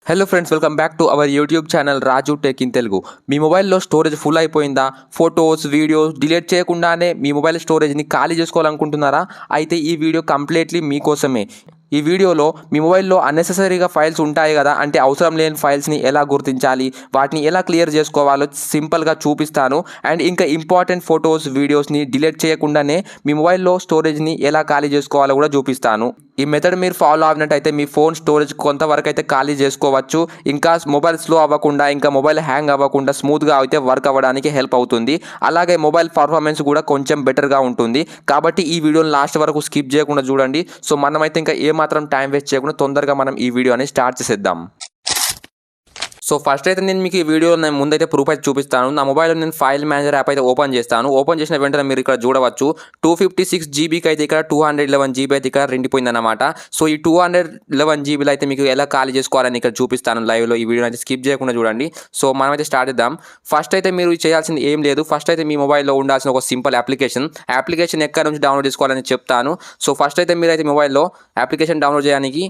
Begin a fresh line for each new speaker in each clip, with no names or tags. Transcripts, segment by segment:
Hello friends, welcome back to our YouTube channel Raju tech in Telugu. మీ మొబైల్లో storage full అయిపోయిందా? Photos, videos delete చేయకుండానే మీ మొబైల్ స్టోరేజ్ని ఖాళీ చేసుకోవాలనుకుంటున్నారా? అయితే ఈ వీడియో కంప్లీట్లీ మీకోసమే. ఈ వీడియోలో మీ మొబైల్లో అన్నెసెసరీగా ఫైల్స్ ఉంటాయి కదా, అంటే అవసరం లేని ఫైల్స్ని ఎలా గుర్తించాలి, వాటిని ఎలా క్లియర్ చేసుకోవాలో సింపుల్గా చూపిస్తాను. అండ్ ఇంకా ఇంపార్టెంట్ ఫొటోస్, వీడియోస్ని డిలీట్ చేయకుండానే మీ మొబైల్లో స్టోరేజ్ని ఎలా ఖాళీ చేసుకోవాలో కూడా చూపిస్తాను. ఈ మెథడ్ మీరు ఫాలో అయినట్టయితే మీ ఫోన్ స్టోరేజ్ కొంతవరకు అయితే ఖాళీ చేసుకోవచ్చు. ఇంకా మొబైల్ స్లో అవ్వకుండా, ఇంకా మొబైల్ హ్యాంగ్ అవ్వకుండా స్మూత్గా అయితే వర్క్ అవ్వడానికి హెల్ప్ అవుతుంది. అలాగే మొబైల్ పర్ఫార్మెన్స్ కూడా కొంచెం బెటర్గా ఉంటుంది. కాబట్టి ఈ వీడియోని లాస్ట్ వరకు స్కిప్ చేయకుండా చూడండి. సో మనమైతే ఇంకా ఏమాత్రం టైం వేస్ట్ చేయకుండా తొందరగా మనం ఈ వీడియోని స్టార్ట్ చేసేద్దాం. సో ఫస్ట్ అయితే నేను మీకు ఈ వీడియోలో నేను ముందైతే ప్రూఫ్ అయితే చూపిస్తాను. నా మొబైల్లో నేను ఫైల్ మేనేజర్ యాప్ అయితే ఓపెన్ చేస్తాను. ఓపెన్ చేసిన వెంటనే మీరు ఇక్కడ చూడవచ్చు 256 జీబీకి అయితే ఇక్కడ 211 జీబీ అయితే ఇక్కడ రెండిపోయిందన్నమాట. సో ఈ 211 జీబీలో అయితే మీకు ఎలా ఖాళీ చేసుకోవాలని ఇక్కడ చూపిస్తాను లైవ్లో. ఈ వీడియో అయితే స్కిప్ చేయకుండా చూడండి. సో మనమైతే స్టార్ట్ చేద్దాం. ఫస్ట్ అయితే మీరు చేయాల్సింది ఏం లేదు. ఫస్ట్ అయితే మీ మొబైల్లో ఉండాల్సిన ఒక సింపుల్ అప్లికేషన్ ఎక్కడ నుంచి డౌన్లోడ్ చేసుకోవాలని చెప్తాను. సో ఫస్ట్ అయితే మీరైతే మొబైల్లో అప్లికేషన్ డౌన్లోడ్ చేయడానికి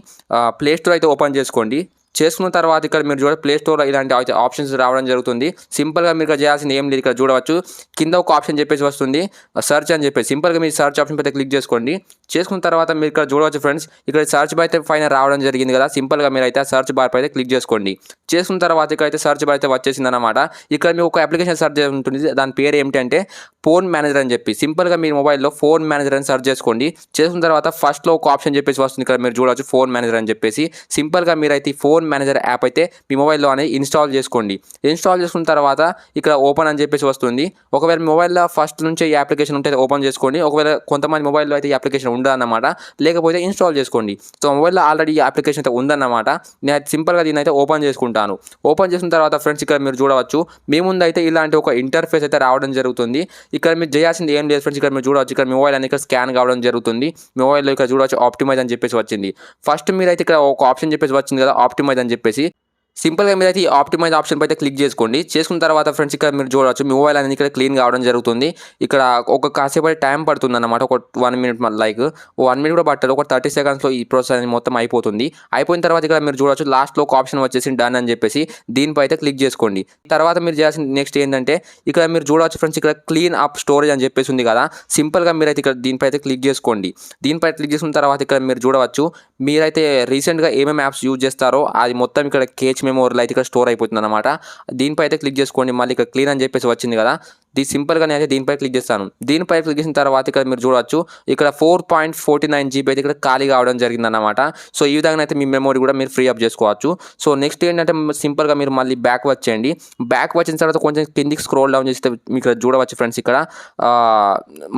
ప్లే స్టోర్ అయితే ఓపెన్ చేసుకోండి. చేసుకున్న తర్వాత ఇక్కడ మీరు చూడ ప్లే స్టోర్లో ఇలాంటి ఆప్షన్స్ రావడం జరుగుతుంది. సింపుల్గా మీరు ఇక్కడ చేయాల్సింది ఏం లేదు. ఇక్కడ చూడవచ్చు కింద ఒక ఆప్షన్ చెప్పేసి వస్తుంది, సెర్చ్ అని చెప్పేసి. సింపుల్గా మీరు సెర్చ్ ఆప్షన్ పైన క్లిక్ చేసుకోండి. చేసుకున్న తర్వాత మీరు ఇక్కడ చూడవచ్చు ఫ్రెండ్స్, ఇక్కడ సెర్చ్ బార్ అయితే పైన రావడం జరిగింది కదా. సింపుల్గా మీరు అయితే సెర్చ్ బార్ పై అయితే క్లిక్ చేసుకోండి. చేసుకున్న తర్వాత ఇక్కడ అయితే సెర్చ్ బార్ అయితే వచ్చేసింది అనమాట. ఇక్కడ మీకు ఒక అప్లికేషన్ సెర్చ్ ఉంటుంది. దాని పేరు ఏమిటంటే ఫోన్ మేనేజర్ అని చెప్పి. సింపుల్గా మీరు మొబైల్లో ఫోన్ మేనేజర్ అని సెర్చ్ చేసుకోండి. చేసుకున్న తర్వాత ఫస్ట్లో ఒక ఆప్షన్ చెప్పేసి వస్తుంది. ఇక్కడ మీరు చూడవచ్చు ఫోన్ మేనేజర్ అని చెప్పేసి. సింపుల్గా మీరైతే ఈ ఫోన్ మేనేజర్ యాప్ అయితే మీ మొబైల్లో అనేది ఇన్స్టాల్ చేసుకోండి. ఇన్స్టాల్ చేసుకున్న తర్వాత ఇక్కడ ఓపెన్ అని చెప్పేసి వస్తుంది. ఒకవేళ మీ మొబైల్లో ఫస్ట్ నుంచే ఈ అప్లికేషన్ ఉంటే ఓపెన్ చేసుకోండి. ఒకవేళ కొంతమంది మొబైల్లో అయితే ఈ అప్లికేషన్ ఉండదన్నమాట, లేకపోతే ఇన్స్టాల్ చేసుకోండి. సో మొబైల్లో ఆల్రెడీ ఈ అప్లికేషన్ అయితే ఉందన్నమాట. నేను సింపుల్గా దీన్ని అయితే ఓపెన్ చేసుకుంటాను. ఓపెన్ చేసిన తర్వాత ఫ్రెండ్స్ ఇక్కడ మీరు చూడవచ్చు మీ ముందు అయితే ఇలాంటి ఒక ఇంటర్ఫేస్ అయితే రావడం జరుగుతుంది. ఇక్కడ మీరు చేయాల్సింది ఏం లేదు ఫ్రెండ్స్. ఇక్కడ మీరు చూడవచ్చు ఇక్కడ మీ మొబైల్ అనేది ఇక్కడ స్కాన్ కావడం జరుగుతుంది. మీ మొబైల్లో ఇక్కడ చూడవచ్చు ఆప్టిమైజ్ అని చెప్పేసి వచ్చింది. ఫస్ట్ మీరైతే ఇక్కడ ఒక ఆప్షన్ చెప్పేసి వచ్చింది కదా, ఆప్టిమైజ్ అని చెప్పేసి. సింపుల్గా మీరైతే ఈ ఆప్టిమైజ్ ఆప్షన్ పై అయితే క్లిక్ చేసుకోండి. చేసుకున్న తర్వాత ఫ్రెండ్స్ ఇక్కడ మీరు చూడవచ్చు మీ మొబైల్ అనేది ఇక్కడ క్లీన్ కావడం జరుగుతుంది. ఇక్కడ ఒక కాసేపు టైం పడుతుంది అన్నమాట. ఒక 1 మినిట్, లైక్ 1 మినిట్ కూడా పట్టదు, ఒక 30 సెకండ్స్లో ఈ ప్రాసెస్ అనేది మొత్తం అయిపోతుంది. అయిపోయిన తర్వాత ఇక్కడ మీరు చూడవచ్చు లాస్ట్లో ఒక ఆప్షన్ వచ్చేసి డన్ అని చెప్పేసి, దీనిపై అయితే క్లిక్ చేసుకోండి. తర్వాత మీరు చేయాల్సిన నెక్స్ట్ ఏంటంటే ఇక్కడ మీరు చూడవచ్చు ఫ్రెండ్స్, ఇక్కడ క్లీన్ అప్ స్టోరేజ్ అని చెప్పేసి ఉంది కదా. సింపుల్గా మీరైతే ఇక్కడ దీనిపై అయితే క్లిక్ చేసుకోండి. దీనిపై క్లిక్ చేసుకున్న తర్వాత ఇక్కడ మీరు చూడవచ్చు మీరైతే రీసెంట్గా ఏమేమి యాప్స్ యూజ్ చేస్తారో అది మొత్తం ఇక్కడ కేచ్ మెమోరీలో అయితే ఇక్కడ స్టోర్ అయిపోతుంది అనమాట. దీనిపై అయితే క్లిక్ చేసుకోండి. మళ్ళీ ఇక్కడ క్లీన్ అని చెప్పేసి వచ్చింది కదా, సింపుల్గా నేను అయితే దీనిపై క్లిక్ చేస్తాను. దీనిపై క్లిక్ చేసిన తర్వాత ఇక్కడ మీరు చూడవచ్చు ఇక్కడ 4.49 జీబీ అయితే ఇక్కడ ఖాళీ కావడం జరిగిందన్నమాట. సో ఈ విధంగా అయితే మీ మెమరీ కూడా మీరు ఫ్రీ అప్ చేసుకోవచ్చు. సో నెక్స్ట్ ఏంటంటే సింపుల్గా మీరు మళ్ళీ బ్యాక్ వచ్చేయండి. బ్యాక్ వచ్చిన తర్వాత కొంచెం కిందికి స్క్రోల్ డౌన్ చేస్తే మీకు ఇక్కడ చూడవచ్చు ఫ్రెండ్స్, ఇక్కడ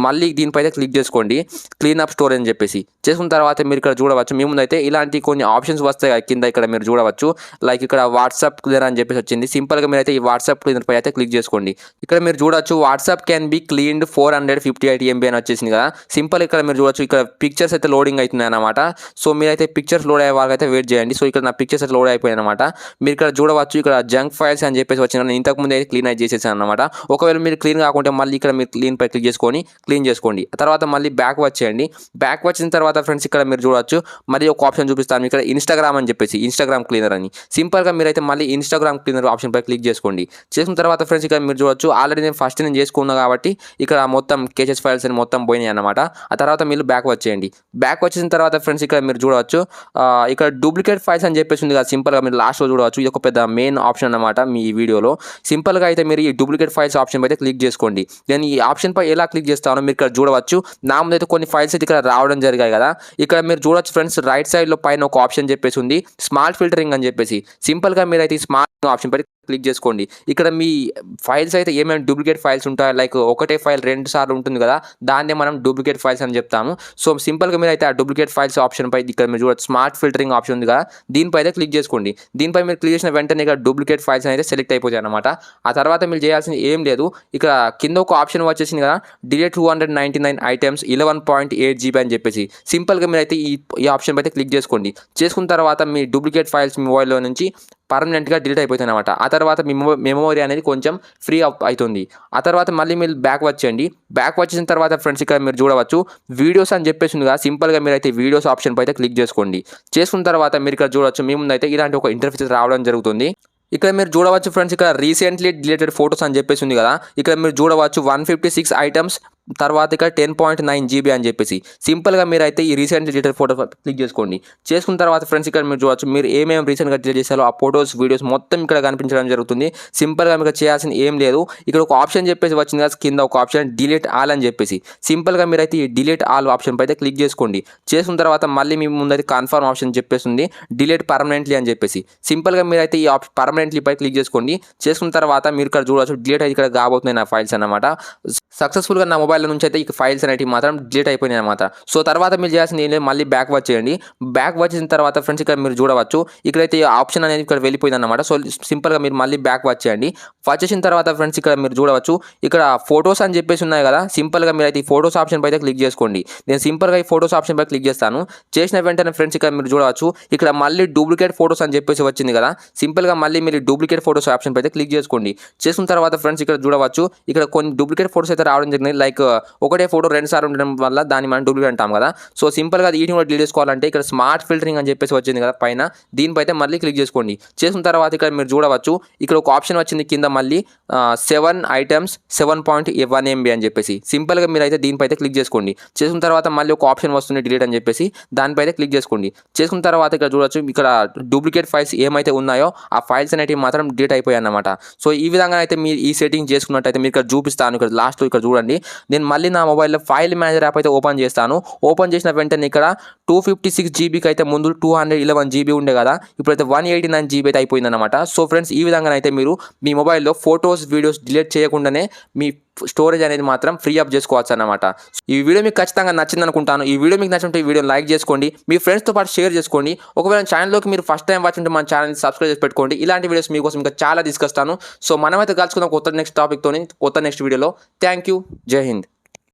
మళ్ళీ దీనిపై అయితే క్లిక్ చేసుకోండి, క్లీన్ అప్ స్టోరేజ్ అని చెప్పేసి. చేసుకున్న తర్వాత మీరు ఇక్కడ చూడవచ్చు మీ ముందు అయితే ఇలాంటి కొన్ని ఆప్షన్స్ వస్తాయి కింద. ఇక్కడ మీరు చూడవచ్చు లైక్ ఇక్కడ వాట్సాప్ క్లీనర్ అని చెప్పేసి వచ్చింది. సింపుల్గా మీరు అయితే ఈ వాట్సాప్ క్లీనర్ పై అయితే క్లిక్ చేసుకోండి. ఇక్కడ మీరు చూడవచ్చు WhatsApp can be cleaned 458 MB అని వచ్చేసింది కదా. సింపుల్ ఇక్కడ మీరు చూడవచ్చు ఇక్కడ పిక్చర్స్ అయితే లోడింగ్ అవుతున్నాయి అనమాట. సో మీరైతే పిక్చర్స్ లోడ్ అయ్యే వాళ్ళకి అయితే వెయిట్ చేయండి. సో ఇక్కడ నా పిక్చర్స్ అయితే లోడ్ అయిపోయాయి అనమాట. మీరు ఇక్కడ చూడవచ్చు ఇక్కడ జంక్ ఫైల్స్ అని చెప్పేసి వచ్చిన, నేను ఇంతకుముందు అయితే క్లీన్ అయితే చేసేసాను అనమాట. ఒకవేళ మీరు క్లీన్ కాకుంటే మళ్ళీ ఇక్కడ మీరు క్లీన్ పై క్లిక్ చేసుకొని క్లీన్ చేసుకోండి. తర్వాత మళ్ళీ బ్యాక్ వచ్చేయండి. బ్యాక్ వచ్చిన తర్వాత ఫ్రెండ్స్ ఇక్కడ మీరు చూడవచ్చు మళ్ళీ ఒక ఆప్షన్ చూపిస్తాను ఇక్కడ ఇన్స్టాగ్రామ్ అని చెప్పేసి, ఇన్స్టాగ్రామ్ క్లీనర్ అని. సింపుల్గా మీరైతే మళ్ళీ ఇన్స్టాగ్రామ్ క్లీనర్ ఆప్షన్ పై క్లిక్ చేసుకోండి. చేసుకున్న తర్వాత ఫ్రెండ్స్ ఇక్కడ మీరు చూడవచ్చు ఆల్రెడీ నేను ఫస్ట్ నేను చేసుకున్నా కాబట్టి ఇక్కడ మొత్తం కేచెస్ ఫైల్స్ అని మొత్తం పోయినాయి అనమాట. ఆ తర్వాత మీరు బ్యాక్ వచ్చేయండి. బ్యాక్ వచ్చేసిన తర్వాత ఫ్రెండ్స్ ఇక్కడ మీరు చూడవచ్చు ఇక్కడ డూప్లికేట్ ఫైల్స్ అని చెప్పేసి ఉంది కదా. సింపుల్గా మీరు లాస్ట్లో చూడవచ్చు ఇది ఒక పెద్ద మెయిన్ ఆప్షన్ అనమాట మీ వీడియోలో. సింపుల్గా అయితే మీరు ఈ డూప్లికేట్ ఫైల్స్ ఆప్షన్ అయితే క్లిక్ చేసుకోండి. నేను ఈ ఆప్షన్ పై ఎలా క్లిక్ చేస్తానో మీరు ఇక్కడ చూడవచ్చు. నా ముందు అయితే కొన్ని ఫైల్స్ అయితే ఇక్కడ రావడం జరిగాయి కదా. ఇక్కడ మీరు చూడవచ్చు ఫ్రెండ్స్ రైట్ సైడ్లో పైన ఒక ఆప్షన్ చెప్పేసి ఉంది స్మార్ట్ ఫిల్టరింగ్ అని చెప్పేసి. సింపుల్గా మీరైతే ఈ స్మార్ట్ ఆప్షన్ పై క్లిక్ చేసుకోండి. ఇక్కడ మీ ఫైల్స్ అయితే ఏమేమి డూప్లికేట్ ఫైల్స్ ఉంటాయి, లైక్ ఒకటే ఫైల్ 2 సార్లు ఉంటుంది కదా, దాన్నే మనం డూప్లికేట్ ఫైల్స్ అని చెప్తాము. సో సింపుల్గా మీరు అయితే ఆ డూప్లికేట్ ఫైల్స్ ఆప్షన్ పై ఇక్కడ మీరు చూడవచ్చు స్మార్ట్ ఫిల్టరింగ్ ఆప్షన్ ఉంది కదా, దీనిపై అయితే క్లిక్ చేసుకోండి. దీనిపై మీరు క్లిక్ చేసిన వెంటనే ఇక్కడ డూప్లికేట్ ఫైల్స్ అయితే సెలెక్ట్ అయిపోతాయి అనమాట. ఆ తర్వాత మీరు చేయాల్సింది ఏం లేదు, ఇక్కడ కింద ఒక ఆప్షన్ వచ్చేసింది కదా డిలీట్ 299 ఐటమ్స్ 11.8 GB అని చెప్పేసి. సింపుల్గా మీరు అయితే ఈ ఆప్షన్ అయితే క్లిక్ చేసుకోండి. చేసుకున్న తర్వాత మీ డూప్లికేట్ ఫైల్స్ మీ మొబైల్లో నుంచి పర్మనెంట్గా డిలీట్ అయిపోతుంది అనమాట. ఆ తర్వాత మీ మెమొరీ అనేది కొంచెం ఫ్రీ అవుతుంది. ఆ తర్వాత మళ్ళీ మీరు బ్యాక్ వచ్చేయండి. బ్యాక్ వచ్చేసిన తర్వాత ఫ్రెండ్స్ ఇక్కడ మీరు చూడవచ్చు వీడియోస్ అని చెప్పేసి ఉందిగా, సింపుల్గా మీరైతే వీడియోస్ ఆప్షన్ పై అయితే క్లిక్ చేసుకోండి. చేసుకున్న తర్వాత మీరు ఇక్కడ చూడవచ్చు మీ ముందు అయితే ఇలాంటి ఒక ఇంటర్ఫేస్ రావడం జరుగుతుంది. ఇక్కడ మీరు చూడవచ్చు ఫ్రెండ్స్, ఇక్కడ రీసెంట్లీ డిలీటెడ్ ఫోటోస్ అని చెప్పేసి ఉంది కదా, ఇక్కడ మీరు చూడవచ్చు 156 ఐటమ్స్, తర్వాత ఇక్కడ 10.9 GB అని చెప్పేసి సింపుల్గా మీరైతే ఈ రీసెంట్లీ డిలీటెడ్ ఫోటో క్లిక్ చేసుకోండి. చేసుకున్న తర్వాత ఫ్రెండ్స్ ఇక్కడ మీరు చూడవచ్చు మీరు ఏమేమి రీసెంట్గా డిలీట్ చేశారో ఆ ఫోటోస్ వీడియోస్ మొత్తం ఇక్కడ కనిపించడం జరుగుతుంది. సింపుల్గా మీకు చేయాల్సింది ఏం లేదు, ఇక్కడ ఒక ఆప్షన్ చెప్పేసి వచ్చింది కదా కింద ఒక ఆప్షన్ డిలీట్ ఆల్ అని చెప్పేసి సింపుల్గా మీరైతే ఈ డిలీట్ ఆల్ ఆప్షన్ పై అయితే క్లిక్ చేసుకోండి. చేసుకున్న తర్వాత మళ్ళీ మీ ముందైతే కన్ఫర్మ్ ఆప్షన్ చెప్పేస్తుంది డిలీట్ పర్మనెంట్లీ అని చెప్పేసి సింపుల్గా మీరైతే ఈ పర్మనెంట్లీ పై క్లిక్ చేసుకోండి. చేసుకున్న తర్వాత మీరు ఇక్కడ చూడవచ్చు డిలీట్ అయితే ఇక్కడ కాబోతున్నాయి నా ఫైల్స్ అన్నమాట. సక్సెస్ఫుల్గా నా మొబైల్ నుంచి అయితే ఈ ఫైల్స్ అనేవి మాత్రం డిలీట్ అయిపోయినాయి అనమాట. సో తర్వాత మీరు చేయాల్సింది ఏం లేదు, మళ్ళీ బ్యాక్ వచ్చేయండి. బ్యాక్ వచ్చేసిన తర్వాత ఫ్రెండ్స్ ఇక్కడ మీరు చూడవచ్చు ఇక్కడైతే ఆప్షన్ అనేది ఇక్కడ వెళ్ళిపోయింది అనమాట. సో సింపుల్గా మీరు మళ్ళీ బ్యాక్ వచ్చేయండి. వచ్చేసిన తర్వాత ఫ్రెండ్స్ ఇక్కడ మీరు చూడవచ్చు ఇక్కడ ఫోటోస్ అని చెప్పేసి ఉన్నాయి కదా, సింపుల్గా మీరు అయితే ఈ ఫోటోస్ ఆప్షన్ పై అయితే క్లిక్ చేసుకోండి. నేను సింపుల్గా ఈ ఫోటోస్ ఆప్షన్ పై క్లిక్ చేస్తాను. చేసిన వెంటనే ఫ్రెండ్స్ ఇక్కడ మీరు చూడవచ్చు ఇక్కడ మళ్ళీ డూప్లికేట్ ఫోటోస్ అని చెప్పేసి వచ్చింది కదా, సింపుల్గా మళ్ళీ మీరు డూప్లికేట్ ఫోటోస్ ఆప్షన్ పై అయితే క్లిక్ చేసుకోండి. చేసుకున్న తర్వాత ఫ్రెండ్స్ ఇక్కడ చూడవచ్చు ఇక్కడ కొన్ని డూప్లికేట్ ఫోటోస్ అయితే రావడం జరిగింది. లైక్ ఒకటే ఫోటో 2 సార్లు ఉండడం వల్ల దాన్ని మనం డూప్లికేట్ అంటాం కదా. సో సింపుల్గా వీటిని కూడా డిలీట్ చేసుకోవాలంటే ఇక్కడ స్మార్ట్ ఫిల్టరింగ్ అని చెప్పేసి వచ్చింది కదా పైన, దీనిపై అయితే మళ్ళీ క్లిక్ చేసుకోండి. చేసుకున్న తర్వాత ఇక్కడ మీరు చూడవచ్చు ఇక్కడ ఒక ఆప్షన్ వచ్చింది కింద మళ్ళీ 7 ఐటమ్స్ 7.1 MB అని చెప్పేసి సింపుల్గా మీరు అయితే దీనిపై అయితే క్లిక్ చేసుకోండి. చేసుకున్న తర్వాత మళ్ళీ ఒక ఆప్షన్ వస్తుంది డిలీట్ అని చెప్పేసి, దానిపై అయితే క్లిక్ చేసుకోండి. చేసుకున్న తర్వాత ఇక్కడ చూడవచ్చు ఇక్కడ డూప్లికేట్ ఫైల్స్ ఏమైతే ఉన్నాయో ఆ ఫైల్స్ అనేవి మాత్రం డిలీట్ అయిపోయాయి అన్నమాట. సో ఈ విధంగా అయితే మీరు ఈ సెట్టింగ్ చేసుకున్నట్టయితే మీరు ఇక్కడ చూపిస్తాను. ఇక్కడ లాస్ట్లో ఇక్కడ చూడండి, నేను మళ్ళీ నా మొబైల్లో ఫైల్ మేనేజర్ యాప్ అయితే ఓపెన్ చేస్తాను. ఓపెన్ చేసిన వెంటనే ఇక్కడ 256 GBకి అయితే ముందు 211 GB ఉండే కదా, ఇప్పుడైతే 189 GB అయితే అయిపోయింది అనమాట. సో ఫ్రెండ్స్ ఈ విధంగా అయితే మీరు మీ మొబైల్లో ఫొటోస్ వీడియోస్ డిలీట్ చేయకుండానే మీ స్టోరేజ్ అనేది మాత్రం ఫ్రీ అప్ చేసుకోవచ్చు అన్నమాట. ఈ వీడియో మీకు ఖచ్చితంగా నచ్చింది అనుకుంటాను. ఈ వీడియో మీకు నచ్చినట్టు ఈ వీడియో లైక్ చేసుకోండి, మీ ఫ్రెండ్స్తో పాటు షేర్ చేసుకోండి. ఒకవేళ ఛానల్లోకి మీరు ఫస్ట్ టైం వచ్చి ఉంటే మన ఛానల్ని సబ్స్క్రైబ్ చేసి పెట్టుకోండి. ఇలాంటి వీడియోస్ మీకోసం ఇంకా చాలా తీసుకొస్తాను. సో మనమైతే కలుసుకుందాం కొత్త నెక్స్ట్ టాపిక్తో కొత్త నెక్స్ట్ వీడియోలో. Thank you. జై హింద్.